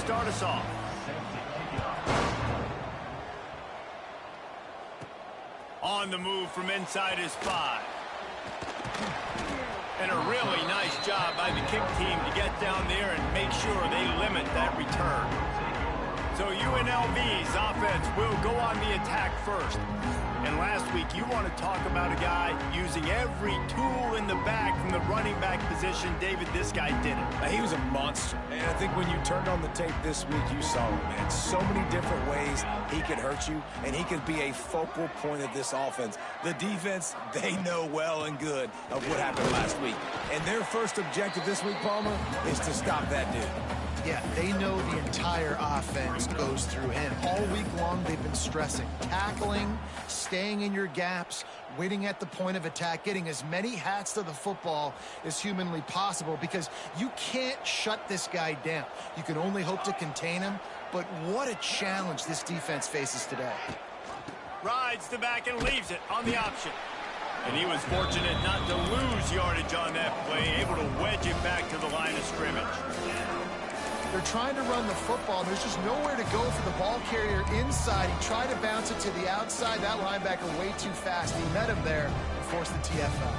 start us off. On the move from inside his 5. And a really nice job by the kick team to get down there and make sure they limit that return. So UNLV's offense will go on the attack first. And last week, you want to talk about a guy using every tool in the bag from the running back position. David, this guy did it. He was a monster. And I think when you turned on the tape this week, you saw him, man. So many different ways he could hurt you, and he could be a focal point of this offense. The defense, they know well and good of what happened last week. And their first objective this week, Palmer, is to stop that dude. Yeah, they know the entire offense goes through him. All week long, they've been stressing tackling, staying in your gaps, waiting at the point of attack, getting as many hats to the football as humanly possible, because you can't shut this guy down. You can only hope to contain him, but what a challenge this defense faces today. Rides the back and leaves it on the option. And he was fortunate not to lose yardage on that play, able to wedge it back to the line of scrimmage. They're trying to run the football. There's just nowhere to go for the ball carrier inside. He tried to bounce it to the outside. That linebacker way too fast. He met him there and forced the TFL.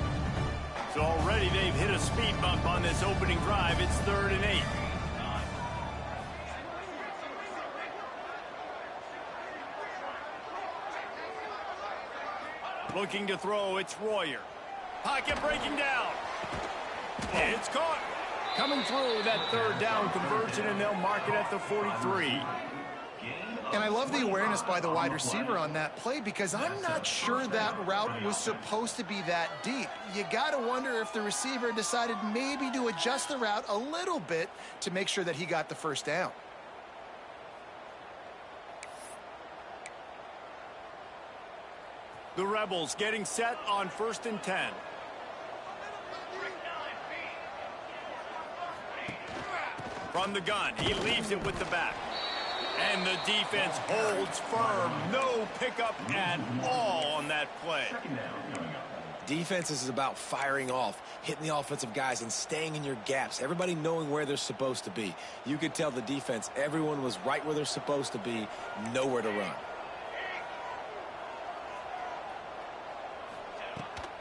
So already they've hit a speed bump on this opening drive. It's 3rd and 8. Looking to throw, it's Royer. Pocket breaking down. It's caught. Coming through that 3rd down conversion, and they'll mark it at the 43. And I love the awareness by the wide receiver on that play, because I'm not sure that route was supposed to be that deep. You got to wonder if the receiver decided maybe to adjust the route a little bit to make sure that he got the first down. The Rebels getting set on 1st and 10. From the gun, he leaves it with the back. And the defense holds firm. No pickup at all on that play. Defense is about firing off, hitting the offensive guys, and staying in your gaps. Everybody knowing where they're supposed to be. You could tell the defense, everyone was right where they're supposed to be, nowhere to run.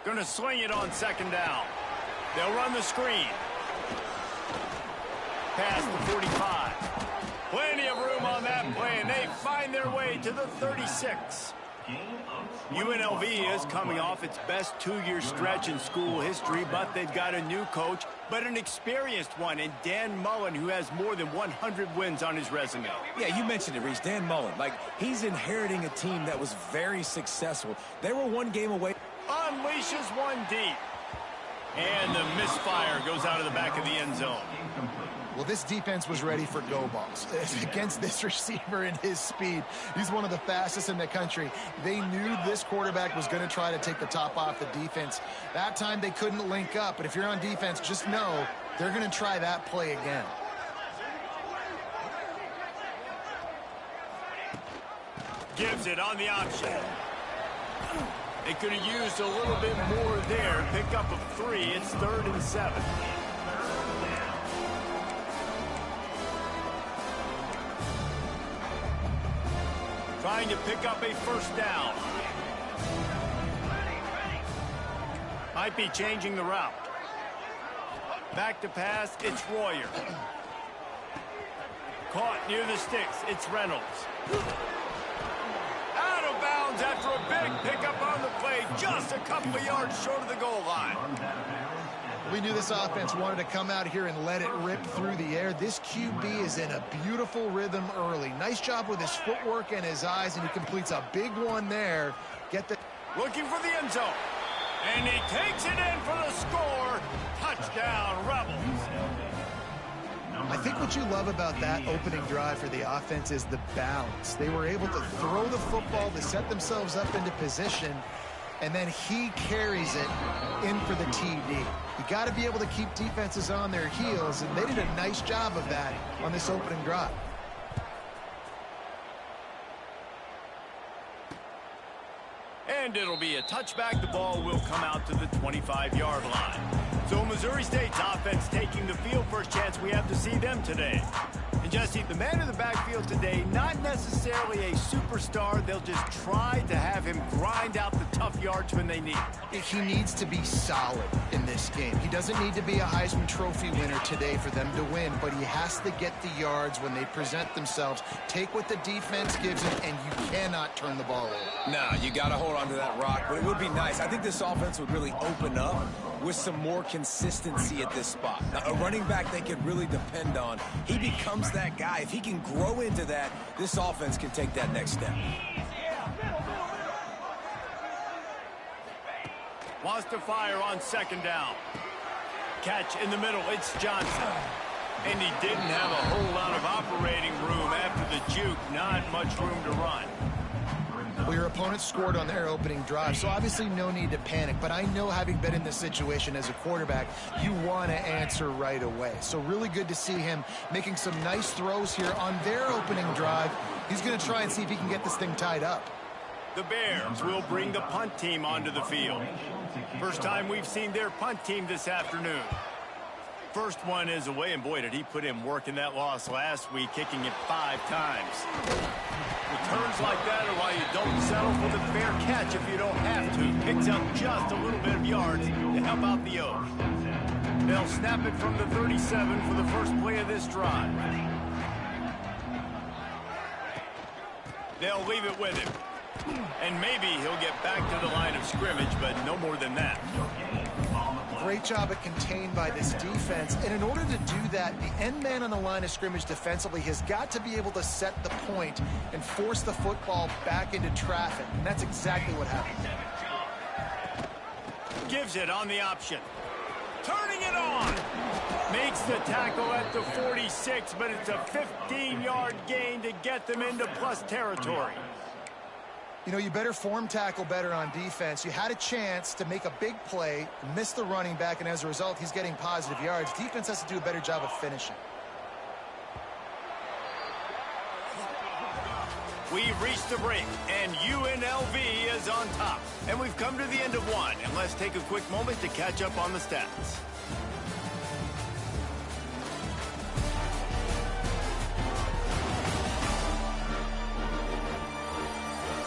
Gonna swing it on 2nd down. They'll run the screen. Past the 45. Plenty of room on that play, and they find their way to the 36. UNLV is coming off its best 2-year stretch in school history, but they've got a new coach, but an experienced one, in Dan Mullen, who has more than 100 wins on his resume. Yeah, you mentioned it, Reese. Dan Mullen. He's inheriting a team that was very successful. They were 1 game away. Unleashes one deep. And the misfire goes out of the back of the end zone. Well, this defense was ready for go balls against this receiver and his speed. He's one of the fastest in the country. They knew this quarterback was going to try to take the top off the defense. That time they couldn't link up, but if you're on defense, just know they're going to try that play again. Gives it on the option. They could have used a little bit more there. Pick up of 3. It's 3rd and 7. Trying to pick up a 1st down. Might be changing the route. Back to pass, it's Royer. Caught near the sticks, it's Reynolds. Out of bounds after a big pickup on the play, just a couple of yards short of the goal line. We knew this offense wanted to come out here and let it rip through the air. This QB is in a beautiful rhythm early. Nice job with his footwork and his eyes, and he completes a big one there. Looking for the end zone. And he takes it in for the score. Touchdown, Rebels. I think what you love about that opening drive for the offense is the balance. They were able to throw the football to set themselves up into position, and then he carries it in for the TD. You got to be able to keep defenses on their heels, and they did a nice job of that on this opening drive. And it'll be a touchback. The ball will come out to the 25-yard line. So Missouri State's offense taking the field. First chance we have to see them today. And Jesse, the man in the backfield today, not necessarily a superstar. They'll just try to have him grind out the tough yards when they need it. He needs to be solid in this game. He doesn't need to be a Heisman Trophy winner today for them to win, but he has to get the yards when they present themselves. Take what the defense gives him, and you cannot turn the ball over. No, you got to hold on to that rock, but it would be nice. I think this offense would really open up with some more consistency at this spot. Now, a running back they can really depend on. He becomes that guy. If he can grow into that, this offense can take that next step. Wants to fire on second down. Catch in the middle. It's Johnson. And he didn't have a whole lot of operating room after the juke. Not much room to run. Well, your opponent scored on their opening drive, so obviously no need to panic. But I know, having been in this situation as a quarterback, you want to answer right away. So really good to see him making some nice throws here on their opening drive. He's going to try and see if he can get this thing tied up. The Bears will bring the punt team onto the field. First time we've seen their punt team this afternoon. First one is away, and boy, did he put in work in that loss last week, kicking it 5 times. Returns like that are why you don't settle for the fair catch if you don't have to. Picks up just a little bit of yards to help out the O's. They'll snap it from the 37 for the first play of this drive. They'll leave it with him. And maybe he'll get back to the line of scrimmage, but no more than that. Great job at contained by this defense. And in order to do that, the end man on the line of scrimmage defensively has got to be able to set the point and force the football back into traffic. And that's exactly what happened. Gives it on the option. Turning it on. Makes the tackle at the 46, but it's a 15-yard gain to get them into plus territory. You know, you better form tackle better on defense. You had a chance to make a big play, miss the running back, and as a result, he's getting positive yards. Defense has to do a better job of finishing. We've reached the break, and UNLV is on top. And we've come to the end of one, and let's take a quick moment to catch up on the stats.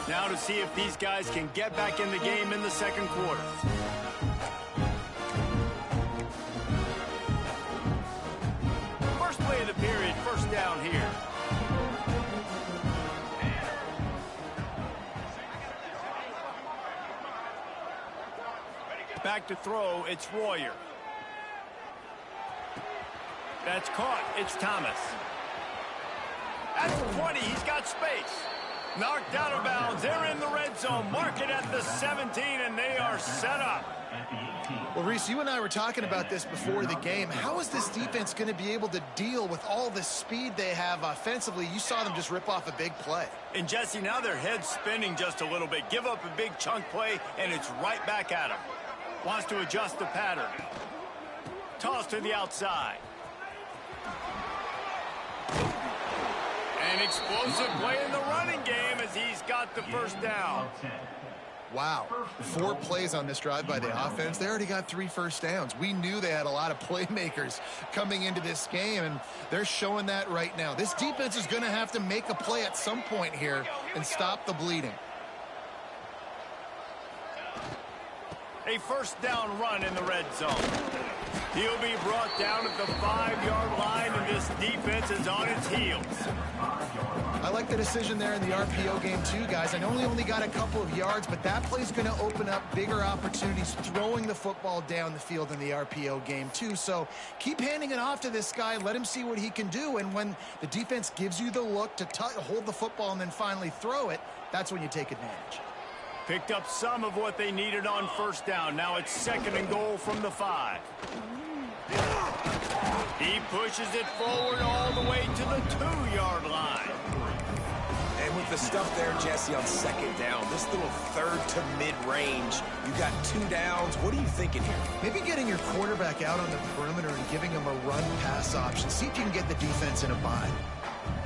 Now to see if these guys can get back in the game in the second quarter. First play of the period, first down here. Back to throw, it's Royer. That's caught, it's Thomas. That's 20, he's got space. Knocked out of bounds. They're in the red zone. Mark it at the 17, and they are set up. Well, Reese, you and I were talking about this before the game. How is this defense going to be able to deal with all the speed they have offensively? You saw them just rip off a big play. And, Jesse, now their head's spinning just a little bit. Give up a big chunk play, and it's right back at them. Wants to adjust the pattern. Toss to the outside. An explosive play in the running game as he's got the first down. Wow. 4 plays on this drive by the offense. They already got 3 first downs. We knew they had a lot of playmakers coming into this game, and they're showing that right now. This defense is going to have to make a play at some point here and stop the bleeding. A first down run in the red zone. He'll be brought down at the 5-yard line, and this defense is on its heels. I like the decision there in the RPO game too, guys. I know he only got a couple of yards, but that play's going to open up bigger opportunities throwing the football down the field in the RPO game too. So keep handing it off to this guy. Let him see what he can do. And when the defense gives you the look to hold the football and then finally throw it, that's when you take advantage. Picked up some of what they needed on first down. Now it's 2nd and goal from the 5. He pushes it forward all the way to the 2-yard line. And with the stuff there, Jesse, on 2nd down, this little 3rd to mid-range, you got 2 downs. What are you thinking here? Maybe getting your quarterback out on the perimeter and giving him a run-pass option. See if you can get the defense in a bind.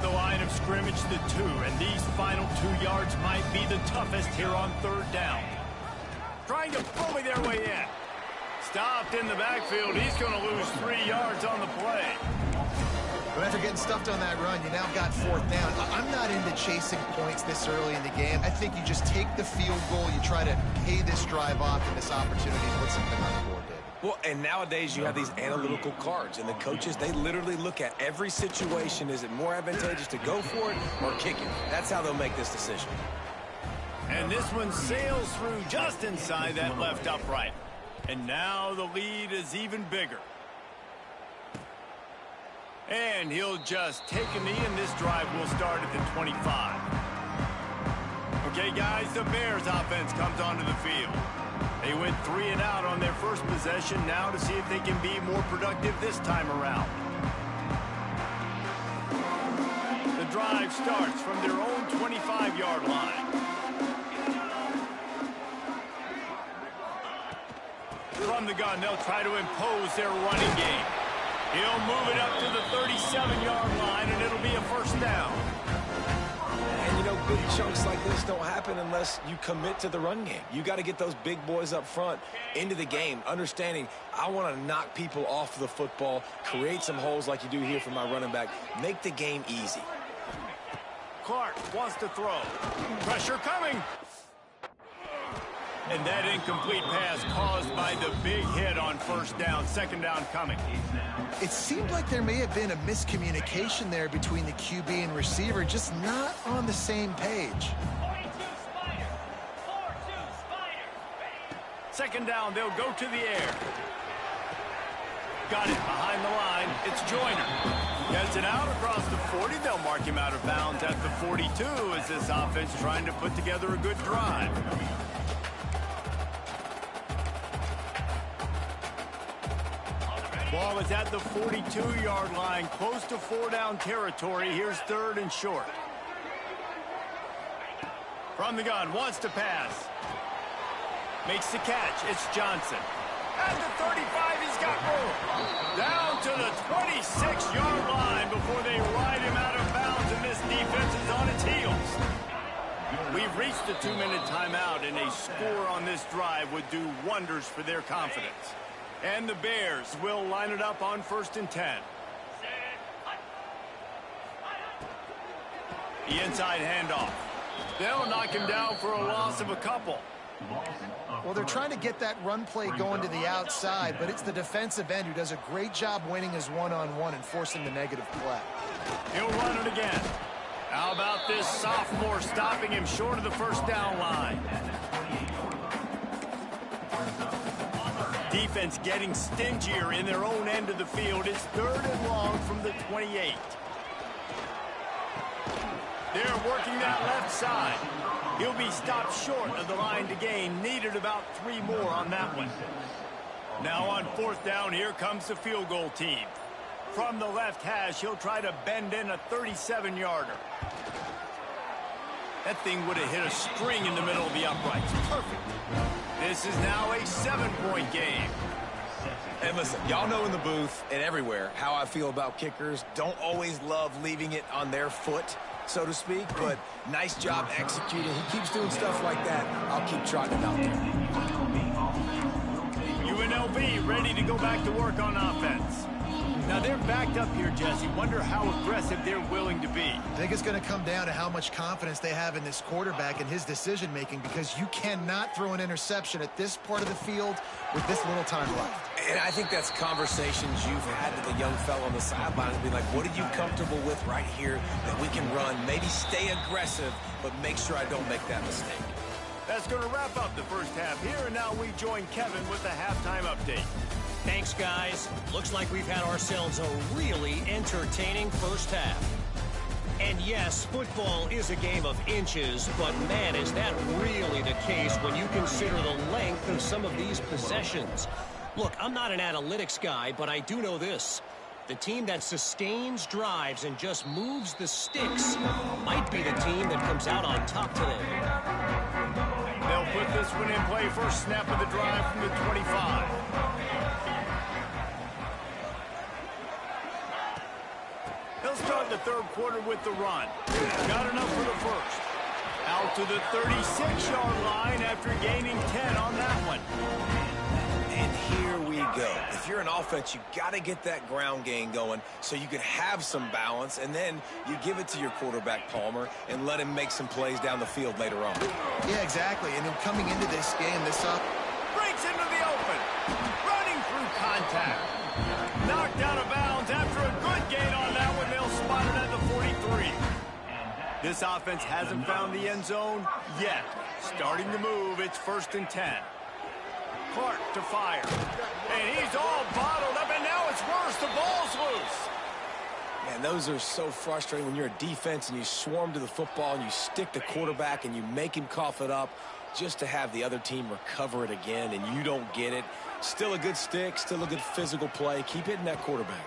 The line of scrimmage to 2, and these final 2 yards might be the toughest here on 3rd down. Trying to bully their way in. Stopped in the backfield. He's going to lose 3 yards on the play. But after getting stuffed on that run, you now got 4th down. I'm not into chasing points this early in the game. I think you just take the field goal. You try to pay this drive off and this opportunity to put something on the board, David. Well, and nowadays you have these analytical cards, and the coaches, they literally look at every situation. Is it more advantageous to go for it or kick it? That's how they'll make this decision. And this one sails through just inside that left upright. And now the lead is even bigger. And he'll just take a knee, and this drive will start at the 25. Okay, guys, the Bears offense comes onto the field. They went 3 and out on their first possession, now to see if they can be more productive this time around. The drive starts from their own 25-yard line. From the gun, they'll try to impose their running game. He'll move it up to the 37-yard line, and it'll be a 1st down. And, you know, big chunks like this don't happen unless you commit to the run game. You got to get those big boys up front into the game, understanding I want to knock people off the football, create some holes like you do here for my running back, make the game easy. Clark wants to throw. Pressure coming. And that incomplete pass caused by the big hit on 1st down. 2nd down coming. It seemed like there may have been a miscommunication there between the QB and receiver, just not on the same page. 2nd down, they'll go to the air. Got it behind the line. It's Joyner. Gets it out across the 40. They'll mark him out of bounds at the 42 as this offense trying to put together a good drive. Ball is at the 42-yard line, close to 4-down territory. Here's 3rd and short. From the gun, wants to pass. Makes the catch. It's Johnson. At the 35, he's got room. Down to the 26-yard line before they ride him out of bounds, and this defense is on its heels. We've reached the 2-minute timeout, and a score on this drive would do wonders for their confidence. And the Bears will line it up on 1st and 10. The inside handoff. They'll knock him down for a loss of a couple. Well, they're trying to get that run play going to the outside, but it's the defensive end who does a great job winning his one-on-one and forcing the negative play. He'll run it again. How about this sophomore stopping him short of the 1st down line? Defense getting stingier in their own end of the field. It's 3rd and long from the 28. They're working that left side. He'll be stopped short of the line to gain. Needed about 3 more on that one. Now on 4th down, here comes the field goal team. From the left hash, he'll try to bend in a 37-yarder. That thing would have hit a string in the middle of the uprights. Perfect. This is now a 7-point game. And listen, y'all know in the booth and everywhere how I feel about kickers. Don't always love leaving it on their foot, so to speak, but nice job executing. He keeps doing stuff like that. I'll keep trotting it out there. UNLV ready to go back to work on offense. Now they're backed up here, Jesse. Wonder how aggressive they're willing to be. I think it's going to come down to how much confidence they have in this quarterback and his decision-making, because you cannot throw an interception at this part of the field with this little time left. And I think that's conversations you've had with the young fellow on the sideline and be like, what are you comfortable with right here that we can run? Maybe stay aggressive, but make sure I don't make that mistake. That's going to wrap up the first half here, and now we join Kevin with the halftime update. Thanks, guys. Looks like we've had ourselves a really entertaining first half. And yes, football is a game of inches, but man, is that really the case when you consider the length of some of these possessions. Look, I'm not an analytics guy, but I do know this. The team that sustains drives and just moves the sticks might be the team that comes out on top today. They'll put this one in play. First snap of the drive from the 25. They'll start the third quarter with the run. Got enough for the first. Out to the 36-yard line after gaining 10 on that one. And here we you go. If you're an offense, you got to get that ground game going so you can have some balance, and then you give it to your quarterback, Palmer, and let him make some plays down the field later on. Yeah, exactly. And then coming into this game, breaks into the open. Running through contact. Knocked out of bounds after a good gain on that one. They'll spot it at the 43. This offense hasn't found the end zone yet. Starting to move. It's 1st and 10. Clark to fire. And he's all bottled up, and now it's worse. The ball's loose. Man, those are so frustrating when you're a defense and you swarm to the football and you stick the quarterback and you make him cough it up just to have the other team recover it again, and you don't get it. Still a good stick, still a good physical play. Keep hitting that quarterback.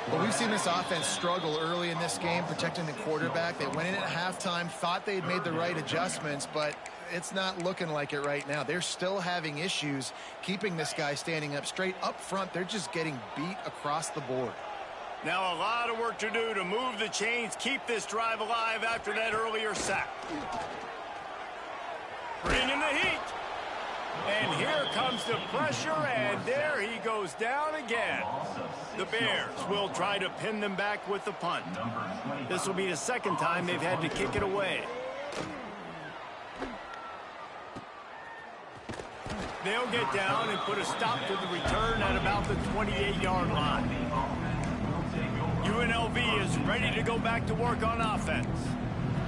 Well, we've seen this offense struggle early in this game protecting the quarterback. They went in at halftime, thought they'd made the right adjustments, but it's not looking like it right now. They're still having issues keeping this guy standing up straight. Up front, they're just getting beat across the board. Now a lot of work to do to move the chains, keep this drive alive after that earlier sack. Bring in the heat. And here comes the pressure, and there he goes down again. The Bears will try to pin them back with the punt. This will be the second time they've had to kick it away. They'll get down and put a stop to the return at about the 28-yard line. UNLV is ready to go back to work on offense.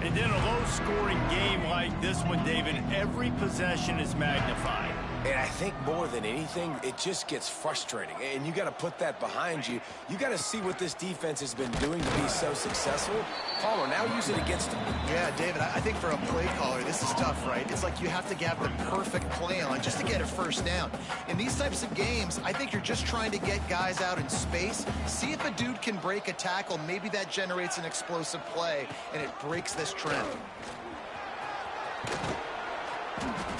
And in a low-scoring game like this one, David, every possession is magnified. And I think more than anything, it just gets frustrating. And you got to put that behind you. You got to see what this defense has been doing to be so successful. Palmer, now use it against them. Yeah, David, I think for a play caller, this is tough, right? It's like you have to have the perfect play on just to get a first down. In these types of games, I think you're just trying to get guys out in space, see if a dude can break a tackle. Maybe that generates an explosive play, and it breaks this trend.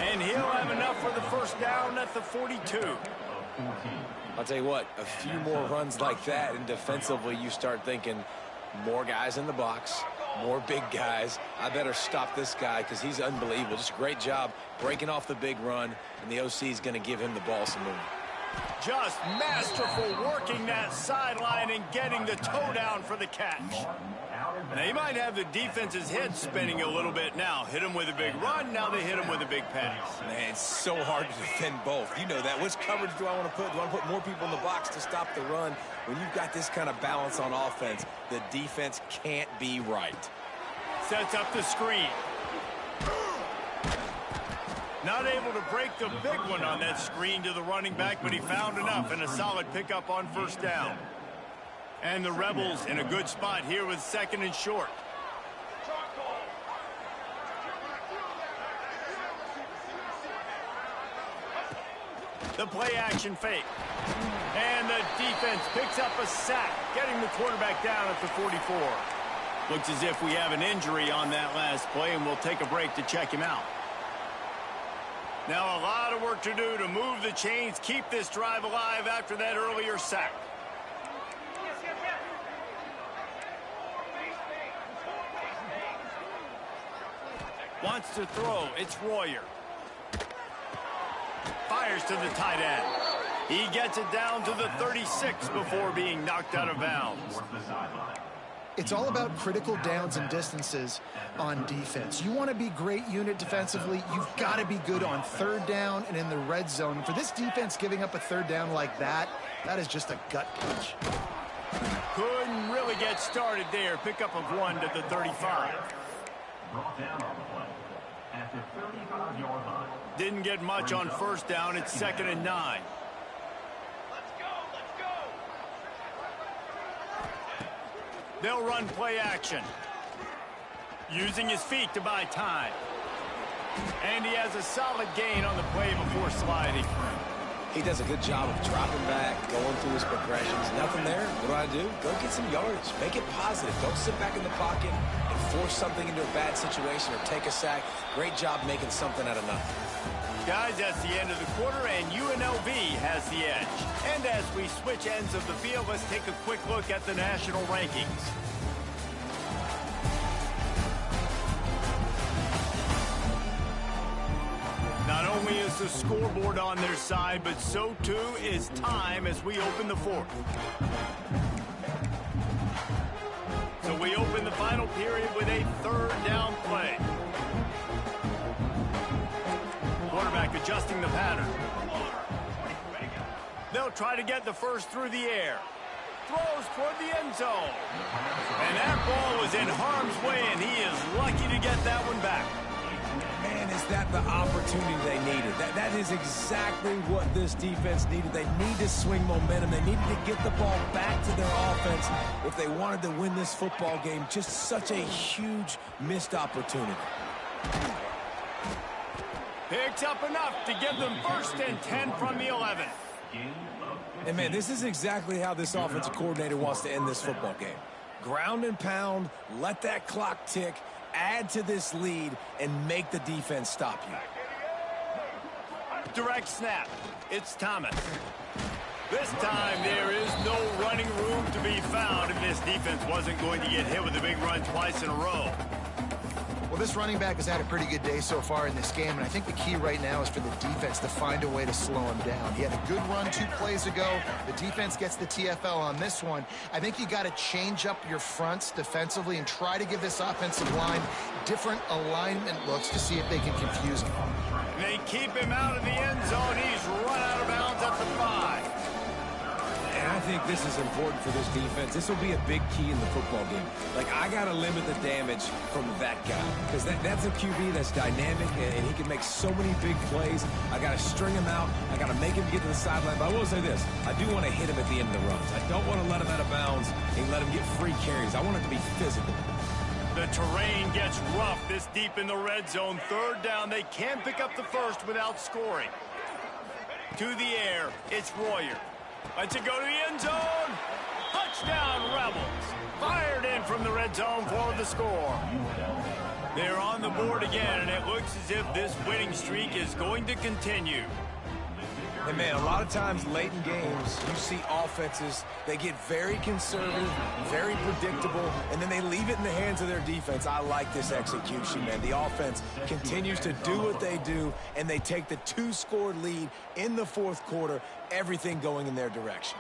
And he'll have enough for the first down at the 42. I'll tell you what, a few more runs like that, and defensively you start thinking more guys in the box, more big guys. I better stop this guy because he's unbelievable. Just a great job breaking off the big run, and the OC is going to give him the ball some more. Just masterful working that sideline and getting the toe down for the catch. Now, you might have the defense's head spinning a little bit now. Hit him with a big run, now they hit him with a big pass. Man, it's so hard to defend both. You know that. Which coverage do I want to put? Do I want to put more people in the box to stop the run? When you've got this kind of balance on offense, the defense can't be right. Sets up the screen. Not able to break the big one on that screen to the running back, but he found enough and a solid pickup on first down. And the Rebels in a good spot here with 2nd and short. The play action fake. And the defense picks up a sack, getting the quarterback down at the 44. Looks as if we have an injury on that last play, and we'll take a break to check him out. Now a lot of work to do to move the chains, keep this drive alive after that earlier sack. Wants to throw. It's Royer. Fires to the tight end. He gets it down to the 36 before being knocked out of bounds. It's all about critical downs and distances on defense. You want to be great unit defensively, you've got to be good on 3rd down and in the red zone. For this defense giving up a 3rd down like that, that is just a gut punch. Couldn't really get started there. Pickup of 1 to the 35. Didn't get much on first down. It's 2nd and 9. They'll run play action. Using his feet to buy time. And he has a solid gain on the play before sliding. He does a good job of dropping back, going through his progressions. Nothing there. What do? Go get some yardage. Make it positive. Don't sit back in the pocket and force something into a bad situation or take a sack. Great job making something out of nothing. Guys, that's the end of the quarter, and UNLV has the edge. And as we switch ends of the field, let's take a quick look at the national rankings. Not only is the scoreboard on their side, but so too is time as we open the fourth. So we open the final period with a third down play. Quarterback adjusting the pattern. They'll try to get the first through the air. Throws toward the end zone. And that ball was in harm's way, and he is lucky to get that one back. Man, is that the opportunity they needed? That is exactly what this defense needed. They need to swing momentum. They needed to get the ball back to their offense if they wanted to win this football game. Just such a huge missed opportunity. Picks up enough to give them 1st and 10 from the 11. And, man, this is exactly how this offensive coordinator wants to end this football game. Ground and pound, let that clock tick, add to this lead, and make the defense stop you. Direct snap. It's Thomas. This time there is no running room to be found if this defense wasn't going to get hit with a big run twice in a row. Well, this running back has had a pretty good day so far in this game, and I think the key right now is for the defense to find a way to slow him down. He had a good run 2 plays ago. The defense gets the TFL on this one. I think you got to change up your fronts defensively and try to give this offensive line different alignment looks to see if they can confuse him. They keep him out of the end zone. He's run out of bounds at the 5. And I think this is important for this defense. This will be a big key in the football game. Like, I got to limit the damage from that guy because that's a QB that's dynamic, and he can make so many big plays. I got to string him out. I got to make him get to the sideline. But I will say this. I do want to hit him at the end of the runs. I don't want to let him out of bounds and let him get free carries. I want it to be physical. The terrain gets rough this deep in the red zone. 3rd down. They can't pick up the first without scoring. To the air. It's Royer. Lets it go to the end zone. Touchdown, Rebels. Fired in from the red zone for the score. They're on the board again, and it looks as if this winning streak is going to continue. And, man, a lot of times late in games, you see offenses, they get very conservative, very predictable, and then they leave it in the hands of their defense. I like this execution, man. The offense continues to do what they do, and they take the 2-score lead in the 4th quarter, everything going in their direction.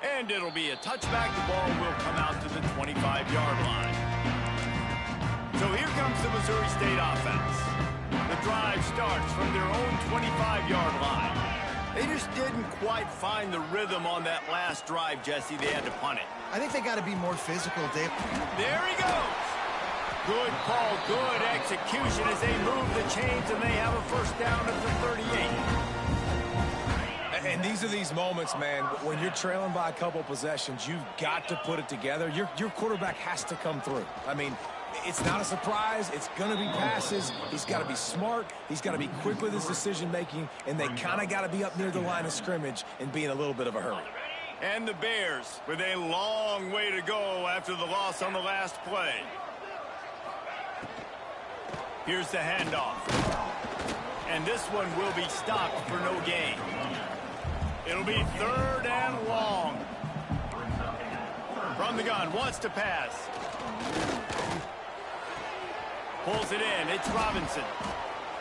And it'll be a touchback. The ball will come out to the 25-yard line. So here comes the Missouri State offense. The drive starts from their own 25-yard line. They just didn't quite find the rhythm on that last drive, Jesse. They had to punt it. I think they got to be more physical, Dave. There he goes. Good call, good execution as they move the chains, and they have a 1st down at the 38. And these are these moments, man, when you're trailing by a couple possessions, you've got to put it together. Your quarterback has to come through. I mean, it's not a surprise. It's going to be passes. He's got to be smart. He's got to be quick with his decision-making, and they kind of got to be up near the line of scrimmage and be in a little bit of a hurry. And the Bears with a long way to go after the loss on the last play. Here's the handoff. And this one will be stopped for no gain. It'll be 3rd and long. From the gun, wants to pass. Pulls it in. It's Robinson.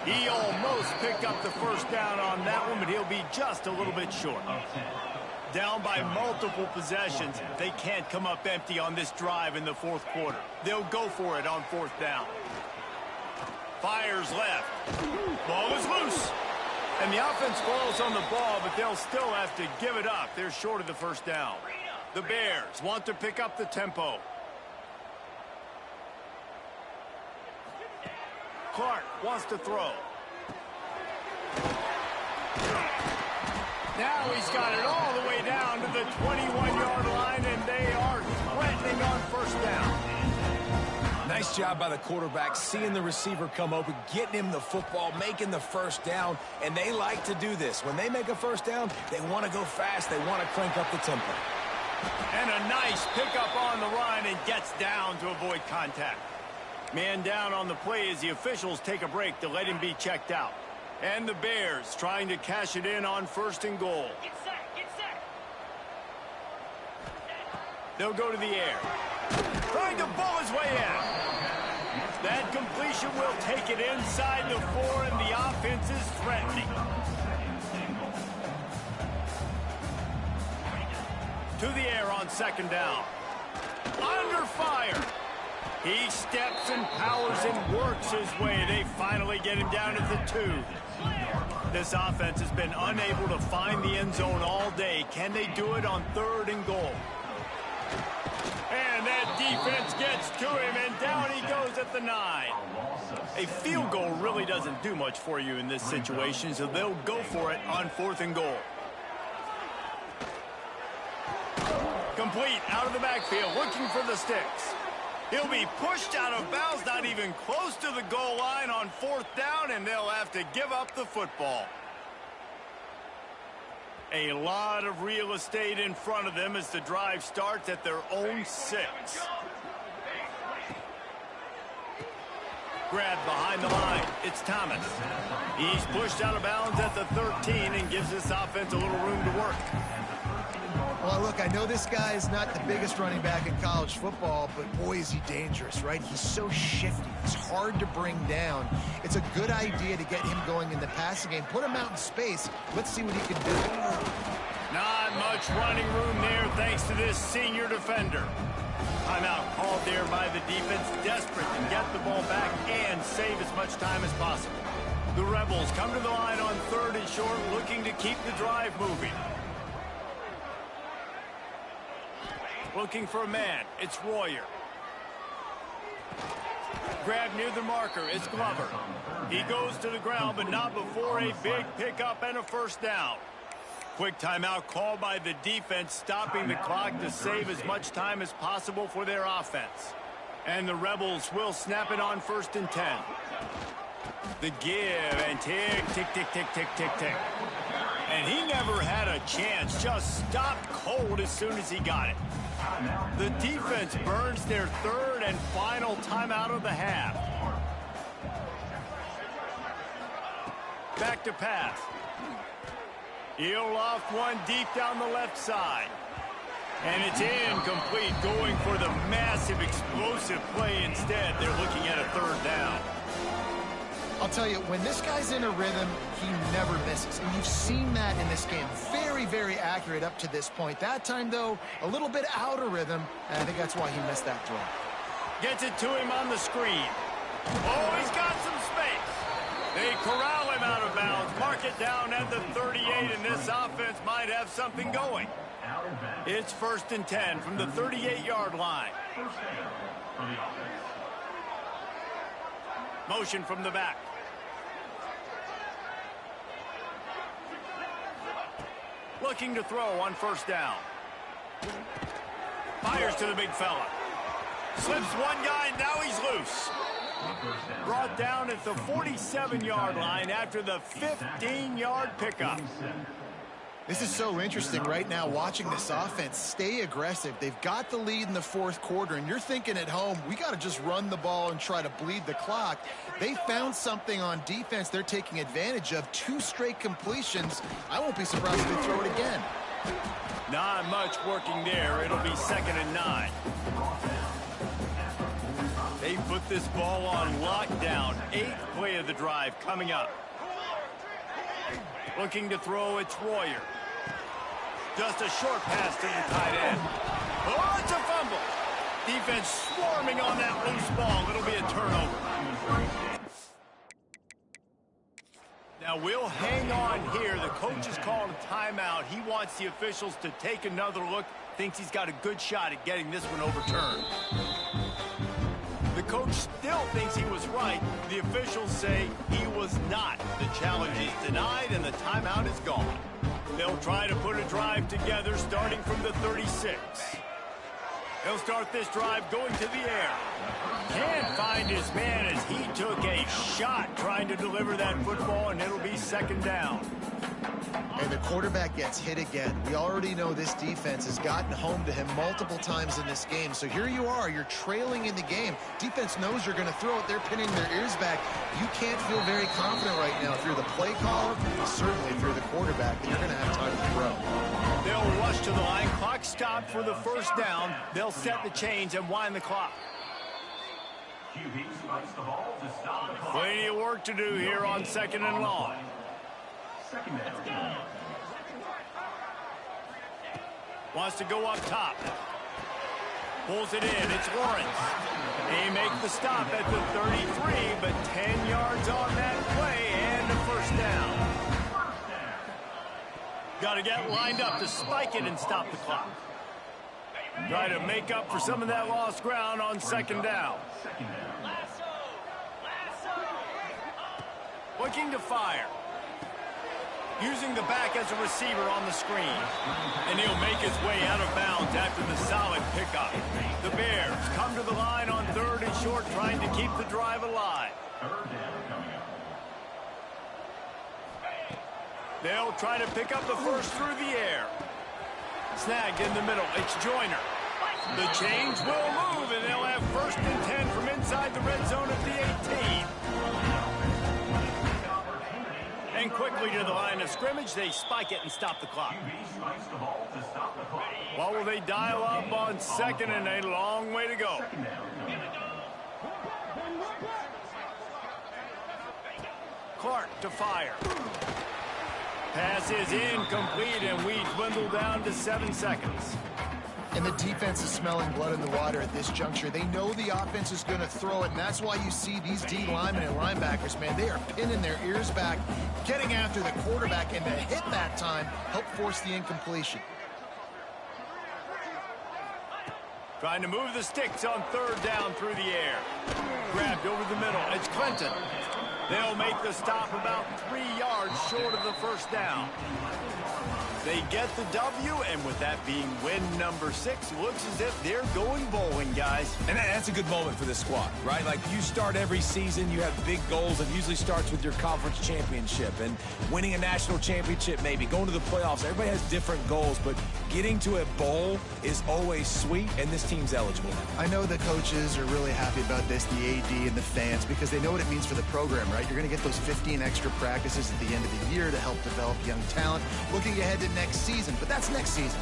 He almost picked up the 1st down on that one, but he'll be just a little bit short. Down by multiple possessions. They can't come up empty on this drive in the 4th quarter. They'll go for it on 4th down. Fires left. Ball is loose. And the offense falls on the ball, but they'll still have to give it up. They're short of the 1st down. The Bears want to pick up the tempo. Clark wants to throw. Now he's got it all the way down to the 21-yard line, and they are threatening on 1st down. Nice job by the quarterback, seeing the receiver come open, getting him the football, making the 1st down, and they like to do this. When they make a 1st down, they want to go fast. They want to crank up the tempo. And a nice pickup on the run, and gets down to avoid contact. Man down on the play as the officials take a break to let him be checked out. And the Bears trying to cash it in on 1st and goal. Get set, get set. They'll go to the air. Trying to bowl his way in. That completion will take it inside the 4, and the offense is threatening. To the air on second down. Under fire. He steps and powers and works his way. They finally get him down at the 2. This offense has been unable to find the end zone all day. Can they do it on 3rd and goal? And that defense gets to him, and down he goes at the 9. A field goal really doesn't do much for you in this situation, so they'll go for it on 4th and goal. Complete out of the backfield, looking for the sticks. He'll be pushed out of bounds, not even close to the goal line on 4th down, and they'll have to give up the football. A lot of real estate in front of them as the drive starts at their own 6. Grabbed behind the line. It's Thomas. He's pushed out of bounds at the 13 and gives this offense a little room to work. Well, look, I know this guy is not the biggest running back in college football, but boy, is he dangerous, right? He's so shifty. He's hard to bring down. It's a good idea to get him going in the passing game. Put him out in space. Let's see what he can do. Not much running room there thanks to this senior defender. Timeout called there by the defense, desperate to get the ball back and save as much time as possible. The Rebels come to the line on 3rd and short, looking to keep the drive moving. Looking for a man. It's Royer. Grab near the marker. It's Glover. He goes to the ground, but not before a big pickup and a 1st down. Quick timeout called by the defense, stopping the clock to save as much time as possible for their offense. And the Rebels will snap it on 1st and 10. The give and tick, tick, tick, tick, tick, tick, tick. And he never had a chance. Just stopped cold as soon as he got it. The defense burns their 3rd and final timeout of the half. Back to pass. He'll loft one deep down the left side. And it's incomplete, going for the massive explosive play instead. They're looking at a 3rd down. I'll tell you, when this guy's in a rhythm, he never misses. And you've seen that in this game. Very, very accurate up to this point. That time, though, a little bit out of rhythm, and I think that's why he missed that throw. Gets it to him on the screen. Oh, he's got some space. They corral him out of bounds, mark it down at the 38, and this offense might have something going. It's 1st and 10 from the 38-yard line. Motion from the back. Looking to throw on 1st down. Fires to the big fella. Slips one guy, now he's loose. Brought down at the 47-yard line after the 15-yard pickup. This is so interesting right now, watching this offense stay aggressive. They've got the lead in the 4th quarter, and you're thinking at home, we got to just run the ball and try to bleed the clock. They found something on defense they're taking advantage of. 2 straight completions. I won't be surprised if they throw it again. Not much working there. It'll be 2nd and 9. They put this ball on lockdown. 8th play of the drive coming up. Looking to throw, it's Royer. Just a short pass to the tight end. Oh, it's a fumble. Defense swarming on that loose ball. It'll be a turnover. Now we'll hang on here. The coach has called a timeout. He wants the officials to take another look. Thinks he's got a good shot at getting this one overturned. The coach still thinks he was right. The officials say he was not. The challenge is denied, and the timeout is gone. They'll try to put a drive together starting from the 36. They'll start this drive going to the air. Can't find his man as he took a shot trying to deliver that football, and it'll be 2nd down. And the quarterback gets hit again. We already know this defense has gotten home to him multiple times in this game. So here you are, you're trailing in the game. Defense knows you're going to throw it. They're pinning their ears back. You can't feel very confident right now. If you're the play caller, certainly if you're the quarterback, and you're going to have time to throw. They'll rush to the line. Clock stopped for the 1st down. They'll set the chains and wind the clock. Plenty of work to do here on 2nd and long. Wants to go up top. Pulls it in. It's Lawrence. They make the stop at the 33, but 10 yards on that play and a first down. Got to get lined up to spike it and stop the clock. Try to make up for some of that lost ground on 2nd down. Looking to fire. Using the back as a receiver on the screen. And he'll make his way out of bounds after the solid pickup. The Bears come to the line on 3rd and short, trying to keep the drive alive. They'll try to pick up the first through the air. Snagged in the middle. It's Joyner. The change will move, and they'll have 1st and 10 from inside the red zone at the 18. And quickly to the line of scrimmage, they spike it and stop the clock. What will they dial up on 2nd and a long way to go? Clark to fire. Pass is incomplete, and we dwindle down to 7 seconds. And the defense is smelling blood in the water at this juncture. They know the offense is going to throw it, and that's why you see these D linemen and linebackers, man, they are pinning their ears back, getting after the quarterback, and to hit that time, help force the incompletion. Trying to move the sticks on 3rd down through the air. Grabbed over the middle. It's Clinton. They'll make the stop about 3 yards short of the first down. They get the W, and with that being win number 6, looks as if they're going bowling, guys. And that's a good moment for this squad, right? Like, you start every season, you have big goals. It usually starts with your conference championship and winning a national championship, maybe going to the playoffs. Everybody has different goals, but getting to a bowl is always sweet, and this team's eligible now. I know the coaches are really happy about this, the AD and the fans, because they know what it means for the program, right? You're going to get those 15 extra practices at the end of the year to help develop young talent. Looking ahead to next season, but that's next season.